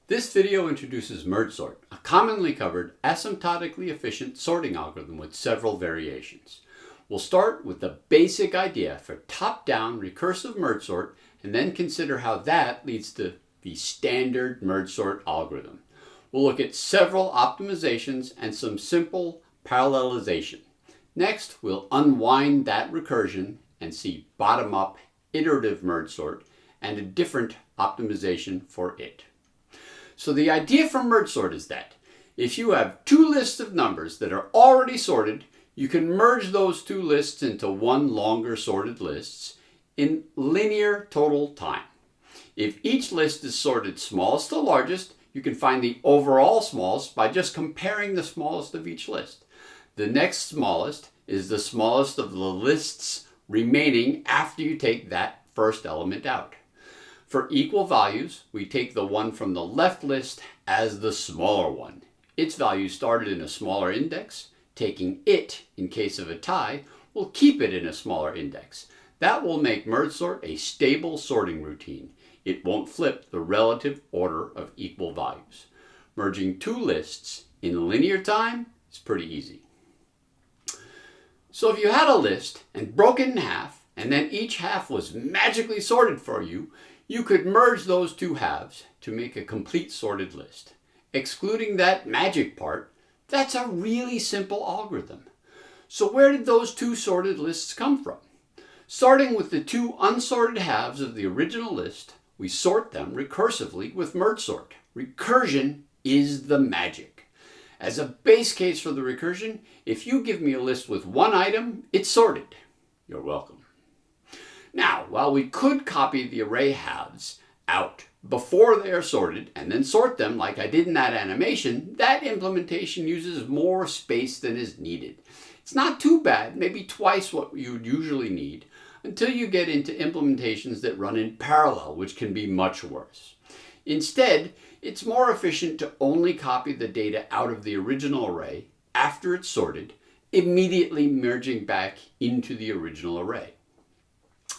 This video introduces merge sort, a commonly covered, asymptotically efficient sorting algorithm with several variations. We'll start with the basic idea for top-down recursive merge sort and then consider how that leads to the standard merge sort algorithm. We'll look at several optimizations and some simple parallelization. Next, we'll unwind that recursion and see bottom-up iterative merge sort and a different optimization for it. So the idea for merge sort is that if you have two lists of numbers that are already sorted, you can merge those two lists into one longer sorted list in linear total time. If each list is sorted smallest to largest, you can find the overall smallest by just comparing the smallest of each list. The next smallest is the smallest of the lists remaining after you take that first element out. For equal values, we take the one from the left list as the smaller one. Its value started in a smaller index. Taking it in case of a tie will keep it in a smaller index. That will make merge sort a stable sorting routine. It won't flip the relative order of equal values. Merging two lists in linear time is pretty easy. So if you had a list and broke it in half, and then each half was magically sorted for you, you could merge those two halves to make a complete sorted list. Excluding that magic part, that's a really simple algorithm. So where did those two sorted lists come from? Starting with the two unsorted halves of the original list, we sort them recursively with merge sort. Recursion is the magic. As a base case for the recursion, if you give me a list with one item, it's sorted. You're welcome. Now, while we could copy the array halves out before they are sorted and then sort them like I did in that animation, that implementation uses more space than is needed. It's not too bad, maybe twice what you would usually need, until you get into implementations that run in parallel, which can be much worse. Instead, it's more efficient to only copy the data out of the original array after it's sorted, immediately merging back into the original array.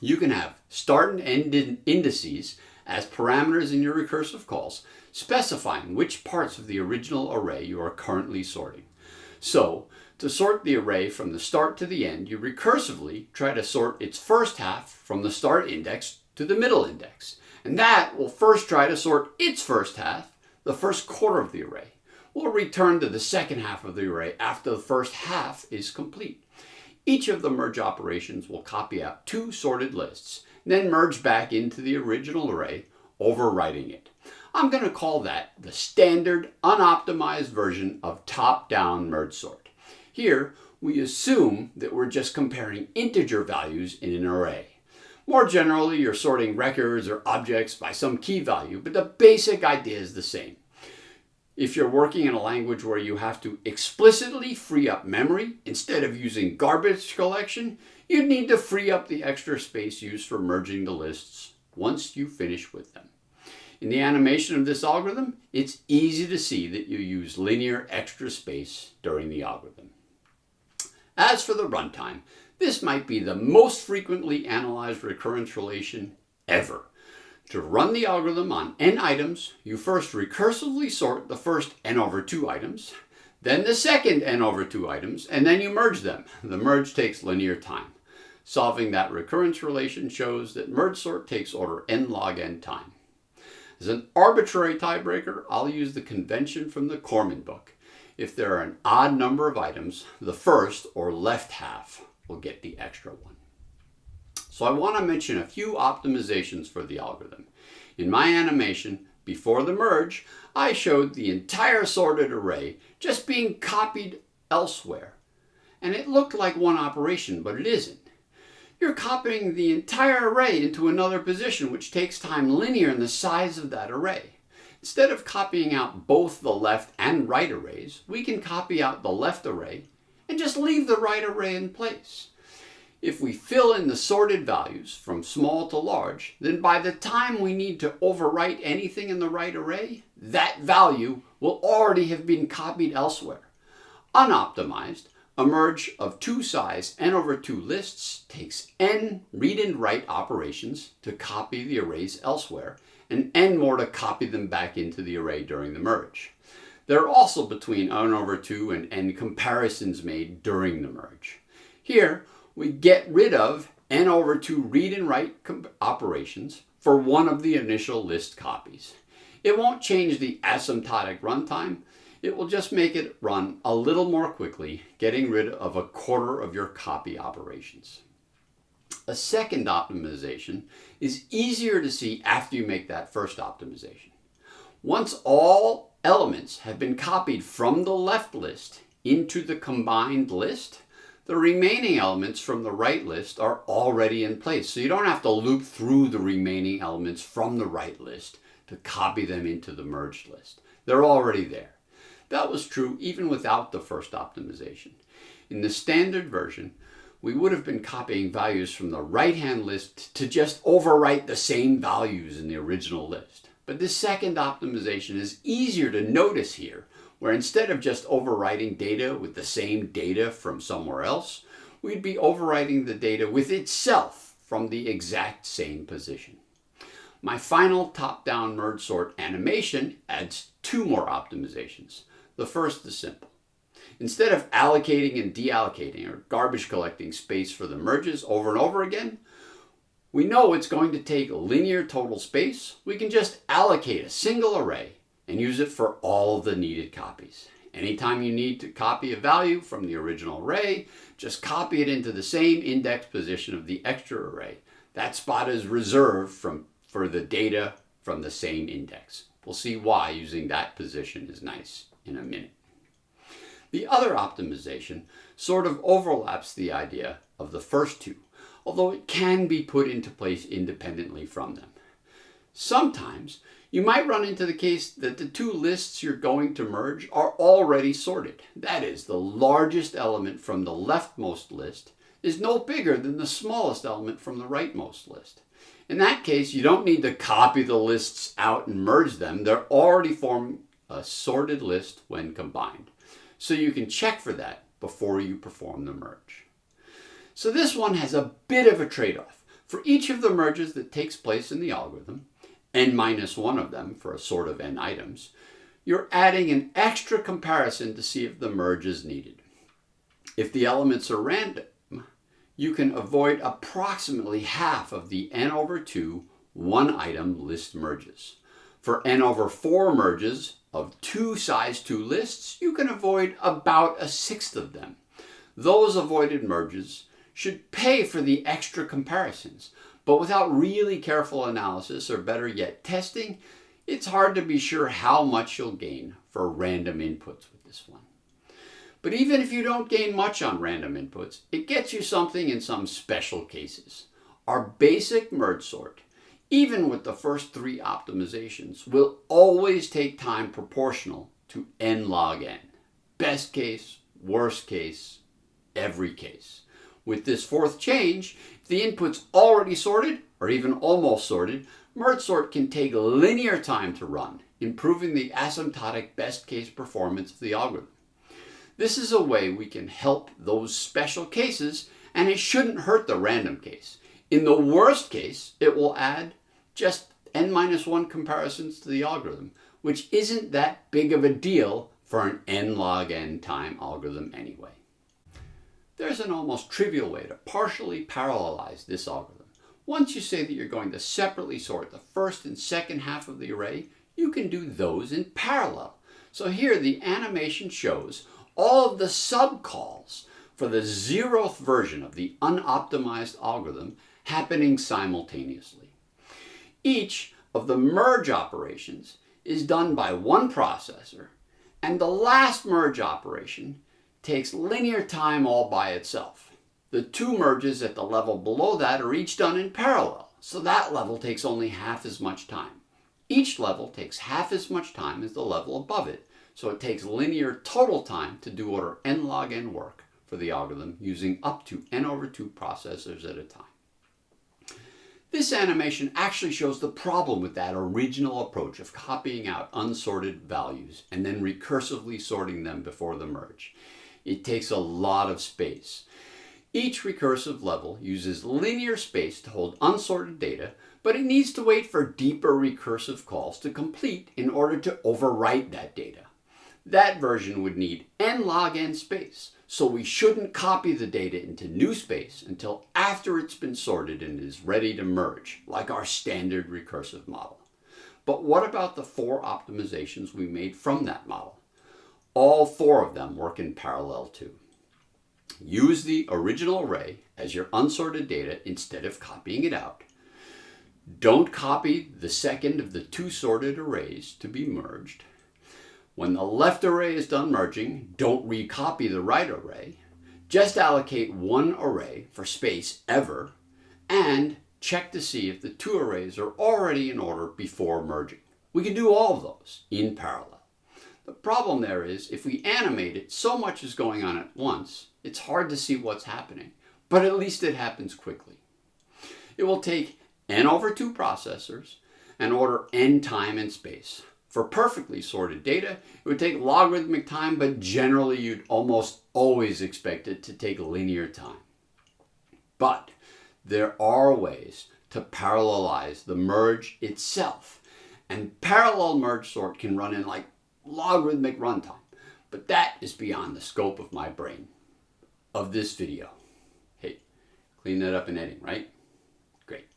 You can have start and end indices as parameters in your recursive calls, specifying which parts of the original array you are currently sorting. So, to sort the array from the start to the end, you recursively try to sort its first half from the start index to the middle index. And that will first try to sort its first half, the first quarter of the array. We'll return to the second half of the array after the first half is complete. Each of the merge operations will copy out two sorted lists, then merge back into the original array, overwriting it. I'm going to call that the standard unoptimized version of top-down merge sort. Here, we assume that we're just comparing integer values in an array. More generally, you're sorting records or objects by some key value, but the basic idea is the same. If you're working in a language where you have to explicitly free up memory instead of using garbage collection, you'd need to free up the extra space used for merging the lists once you finish with them. In the animation of this algorithm, it's easy to see that you use linear extra space during the algorithm. As for the runtime, this might be the most frequently analyzed recurrence relation ever. To run the algorithm on n items, you first recursively sort the first n over 2 items, then the second n over 2 items, and then you merge them. The merge takes linear time. Solving that recurrence relation shows that merge sort takes order n log n time. As an arbitrary tiebreaker, I'll use the convention from the Corman book. If there are an odd number of items, the first or left half will get the extra one. So I want to mention a few optimizations for the algorithm. In my animation, before the merge, I showed the entire sorted array just being copied elsewhere. And it looked like one operation, but it isn't. You're copying the entire array into another position, which takes time linear in the size of that array. Instead of copying out both the left and right arrays, we can copy out the left array and just leave the right array in place. If we fill in the sorted values from small to large, then by the time we need to overwrite anything in the right array, that value will already have been copied elsewhere. Unoptimized, a merge of two size n over 2 lists takes n read and write operations to copy the arrays elsewhere, and n more to copy them back into the array during the merge. There are also between n over 2 and n comparisons made during the merge. Here, we get rid of n over 2 read and write operations for one of the initial list copies. It won't change the asymptotic runtime. It will just make it run a little more quickly, getting rid of a quarter of your copy operations. A second optimization is easier to see after you make that first optimization. Once all elements have been copied from the left list into the combined list, the remaining elements from the right list are already in place. So you don't have to loop through the remaining elements from the right list to copy them into the merged list. They're already there. That was true even without the first optimization. In the standard version, we would have been copying values from the right-hand list to just overwrite the same values in the original list. But this second optimization is easier to notice here, where instead of just overwriting data with the same data from somewhere else, we'd be overwriting the data with itself from the exact same position. My final top-down merge sort animation adds two more optimizations. The first is simple. Instead of allocating and deallocating or garbage collecting space for the merges over and over again, we know it's going to take linear total space. We can just allocate a single array and use it for all of the needed copies. Anytime you need to copy a value from the original array, just copy it into the same index position of the extra array. That spot is reserved for the data from the same index. We'll see why using that position is nice in a minute. The other optimization sort of overlaps the idea of the first two, although it can be put into place independently from them. Sometimes you might run into the case that the two lists you're going to merge are already sorted. That is, the largest element from the leftmost list is no bigger than the smallest element from the rightmost list. In that case, you don't need to copy the lists out and merge them. They're already forming a sorted list when combined. So you can check for that before you perform the merge. So this one has a bit of a trade-off. For each of the merges that takes place in the algorithm, n-1 of them for a sort of n items, you're adding an extra comparison to see if the merge is needed. If the elements are random, you can avoid approximately half of the n over 2 one-item list merges. For n over 4 merges of two size 2 lists, you can avoid about a sixth of them. Those avoided merges should pay for the extra comparisons, but without really careful analysis, or better yet testing, it's hard to be sure how much you'll gain for random inputs with this one. But even if you don't gain much on random inputs, it gets you something in some special cases. Our basic merge sort, even with the first three optimizations, will always take time proportional to n log n. Best case, worst case, every case. With this fourth change, if the input's already sorted, or even almost sorted, merge sort can take linear time to run, improving the asymptotic best case performance of the algorithm. This is a way we can help those special cases, and it shouldn't hurt the random case. In the worst case, it will add just n-1 comparisons to the algorithm, which isn't that big of a deal for an n log n time algorithm anyway. There's an almost trivial way to partially parallelize this algorithm. Once you say that you're going to separately sort the first and second half of the array, you can do those in parallel. So here the animation shows all of the subcalls for the 0th version of the unoptimized algorithm happening simultaneously. Each of the merge operations is done by one processor, and the last merge operation takes linear time all by itself. The two merges at the level below that are each done in parallel, so that level takes only half as much time. Each level takes half as much time as the level above it, so it takes linear total time to do order n log n work for the algorithm using up to n over 2 processors at a time. This animation actually shows the problem with that original approach of copying out unsorted values and then recursively sorting them before the merge. It takes a lot of space. Each recursive level uses linear space to hold unsorted data, but it needs to wait for deeper recursive calls to complete in order to overwrite that data. That version would need n log n space, so we shouldn't copy the data into new space until after it's been sorted and is ready to merge, like our standard recursive model. But what about the 4 optimizations we made from that model? All 4 of them work in parallel too. Use the original array as your unsorted data instead of copying it out. Don't copy the second of the 2 sorted arrays to be merged. When the left array is done merging, don't recopy the right array. Just allocate 1 array for space ever, and check to see if the 2 arrays are already in order before merging. We can do all of those in parallel. The problem there is if we animate it, so much is going on at once, it's hard to see what's happening, but at least it happens quickly. It will take n over 2 processors and order n time and space. For perfectly sorted data, it would take logarithmic time, but generally you'd almost always expect it to take linear time. But there are ways to parallelize the merge itself, and parallel merge sort can run in like logarithmic runtime, but that is beyond the scope of my brain, of this video. Hey, clean that up in editing, right? Great.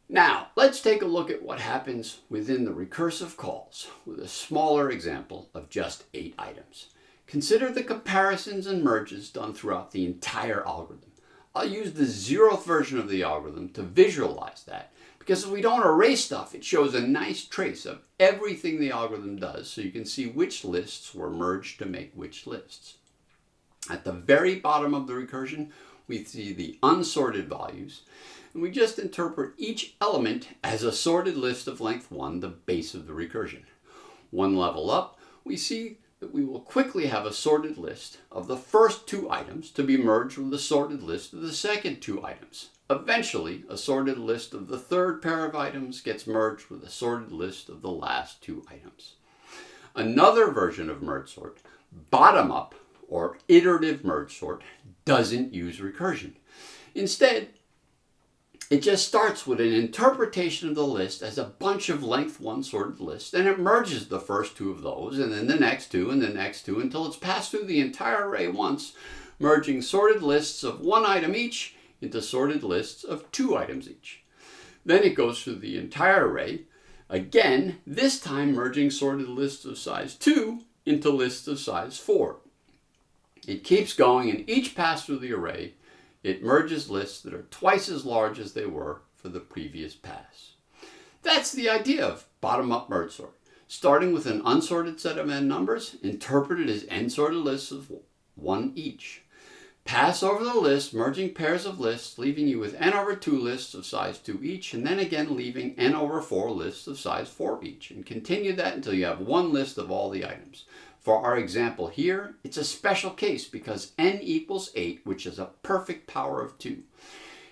Now, let's take a look at what happens within the recursive calls with a smaller example of just 8 items. Consider the comparisons and merges done throughout the entire algorithm. I'll use the 0th version of the algorithm to visualize that, because if we don't erase stuff, it shows a nice trace of everything the algorithm does, so you can see which lists were merged to make which lists. At the very bottom of the recursion, we see the unsorted values, and we just interpret each element as a sorted list of length 1, the base of the recursion. One level up, we see that we will quickly have a sorted list of the first 2 items to be merged with the sorted list of the second 2 items. Eventually, a sorted list of the 3rd pair of items gets merged with a sorted list of the last 2 items. Another version of merge sort, bottom up or iterative merge sort, doesn't use recursion. Instead, it just starts with an interpretation of the list as a bunch of length 1 sorted lists, and it merges the first 2 of those, and then the next 2 and the next 2 until it's passed through the entire array once, merging sorted lists of 1 item each into sorted lists of 2 items each. Then it goes through the entire array, again, this time merging sorted lists of size 2 into lists of size 4. It keeps going, and each pass through the array, it merges lists that are twice as large as they were for the previous pass. That's the idea of bottom-up merge sort. Starting with an unsorted set of n numbers, interpreted as n sorted lists of 1 each. Pass over the list, merging pairs of lists, leaving you with n over 2 lists of size 2 each, and then again leaving n over 4 lists of size 4 each. And continue that until you have 1 list of all the items. For our example here, it's a special case because n equals 8, which is a perfect power of 2.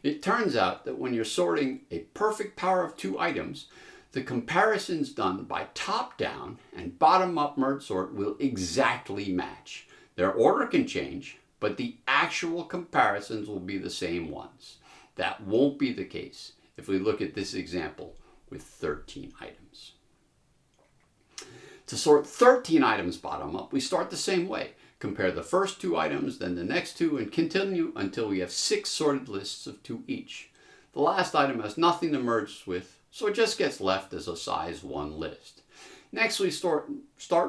It turns out that when you're sorting a perfect power of 2 items, the comparisons done by top-down and bottom-up merge sort will exactly match. Their order can change, but the actual comparisons will be the same ones. That won't be the case if we look at this example with 13 items. To sort 13 items bottom up, we start the same way. Compare the first 2 items, then the next 2, and continue until we have 6 sorted lists of 2 each. The last item has nothing to merge with, so it just gets left as a size 1 list. Next, we start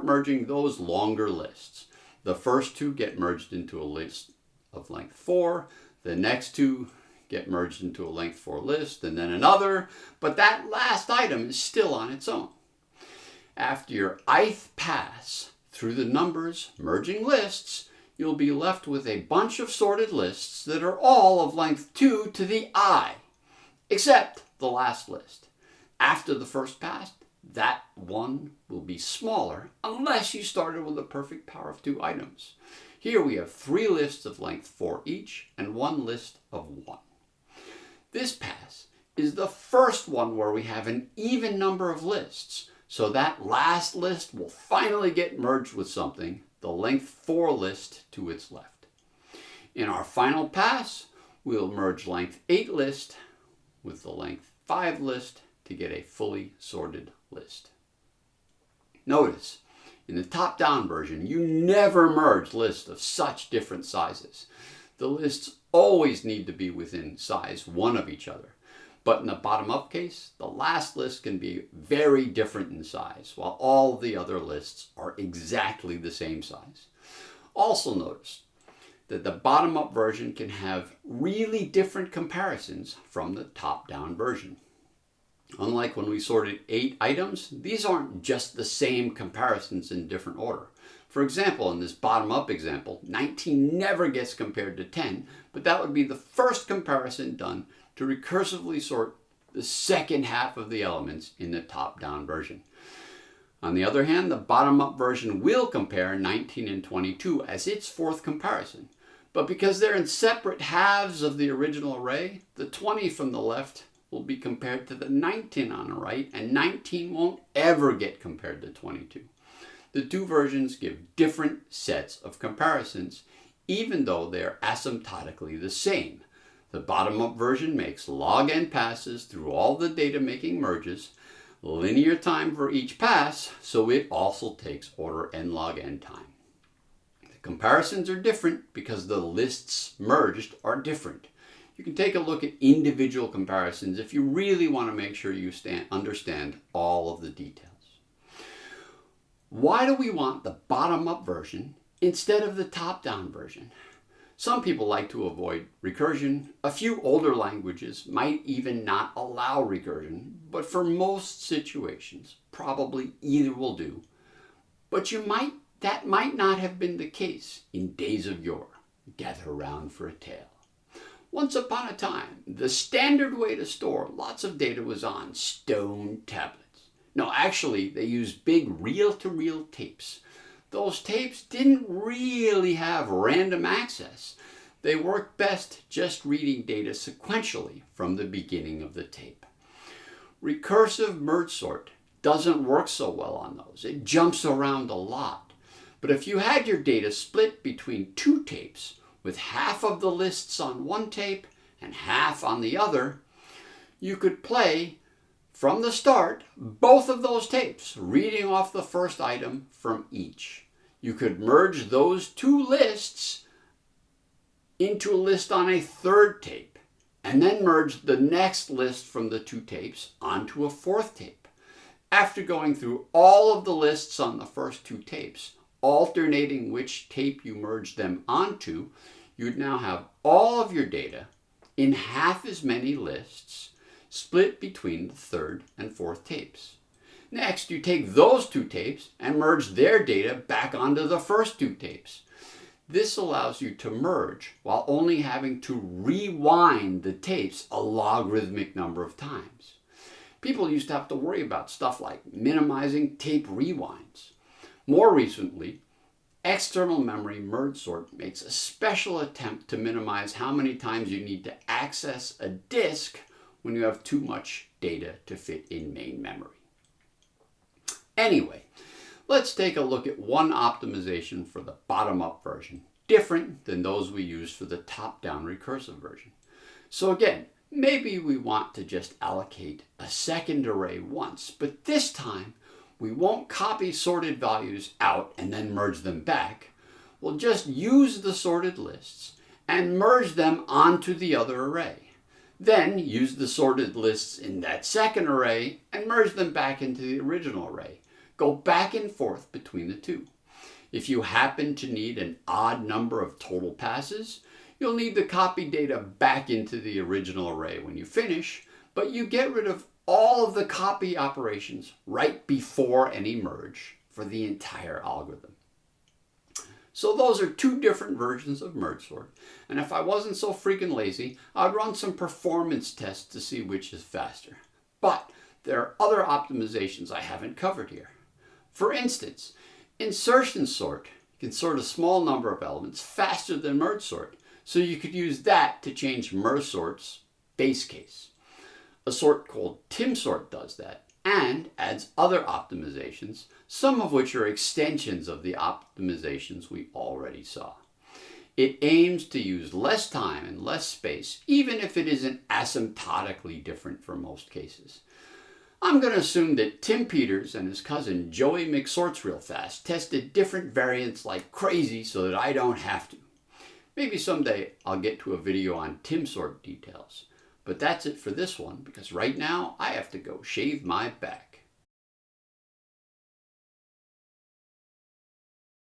merging those longer lists. The first 2 get merged into a list of length 4, the next 2 get merged into a length 4 list, and then another, but that last item is still on its own. After your ith pass through the numbers merging lists, you'll be left with a bunch of sorted lists that are all of length 2 to the I, except the last list. After the first pass, that one will be smaller unless you started with a perfect power of 2 items. Here we have 3 lists of length 4 each and 1 list of 1. This pass is the first one where we have an even number of lists. So that last list will finally get merged with something, the length 4 list to its left. In our final pass, we'll merge length 8 list with the length 5 list to get a fully sorted list. Notice, in the top-down version, you never merge lists of such different sizes. The lists always need to be within size 1 of each other. But in the bottom-up case, the last list can be very different in size, while all the other lists are exactly the same size. Also notice that the bottom-up version can have really different comparisons from the top-down version. Unlike when we sorted 8 items, these aren't just the same comparisons in different order. For example, in this bottom-up example, 19 never gets compared to 10, but that would be the first comparison done to recursively sort the second half of the elements in the top-down version. On the other hand, the bottom-up version will compare 19 and 22 as its fourth comparison. But because they're in separate halves of the original array, the 20 from the left will be compared to the 19 on the right, and 19 won't ever get compared to 22. The two versions give different sets of comparisons, even though they're asymptotically the same. The bottom-up version makes log n passes through all the data-making merges, linear time for each pass, so it also takes order n log n time. The comparisons are different because the lists merged are different. You can take a look at individual comparisons if you really want to make sure you understand all of the details. Why do we want the bottom-up version instead of the top-down version? Some people like to avoid recursion. A few older languages might even not allow recursion, but for most situations, probably either will do. But that might not have been the case in days of yore. Gather around for a tale. Once upon a time, the standard way to store lots of data was on stone tablets. No, actually, they used big reel-to-reel tapes. Those tapes didn't really have random access. They worked best just reading data sequentially from the beginning of the tape. Recursive merge sort doesn't work so well on those. It jumps around a lot. But if you had your data split between 2 tapes, with half of the lists on one tape and half on the other, you could play from the start both of those tapes, reading off the first item from each. You could merge those 2 lists into a list on a third tape, and then merge the next list from the 2 tapes onto a fourth tape. After going through all of the lists on the first 2 tapes, alternating which tape you merge them onto, you'd now have all of your data in half as many lists split between the third and fourth tapes. Next, you take those 2 tapes and merge their data back onto the first 2 tapes. This allows you to merge while only having to rewind the tapes a logarithmic number of times. People used to have to worry about stuff like minimizing tape rewinds. More recently, external memory merge sort makes a special attempt to minimize how many times you need to access a disk when you have too much data to fit in main memory. Anyway, let's take a look at one optimization for the bottom-up version, different than those we used for the top-down recursive version. So again, maybe we want to just allocate a second array once, but this time we won't copy sorted values out and then merge them back. We'll just use the sorted lists and merge them onto the other array. Then use the sorted lists in that second array and merge them back into the original array. Go back and forth between the 2. If you happen to need an odd number of total passes, you'll need to copy data back into the original array when you finish, but you get rid of all of the copy operations right before any merge for the entire algorithm. So those are 2 different versions of merge sort, and if I wasn't so freaking lazy, I'd run some performance tests to see which is faster. But there are other optimizations I haven't covered here. For instance, insertion sort can sort a small number of elements faster than merge sort, so you could use that to change merge sort's base case. A sort called Timsort does that and adds other optimizations, some of which are extensions of the optimizations we already saw. It aims to use less time and less space, even if it isn't asymptotically different for most cases. I'm going to assume that Tim Peters and his cousin Joey McSorts Real Fast tested different variants like crazy so that I don't have to. Maybe someday I'll get to a video on Timsort details. But that's it for this one, because right now I have to go shave my back.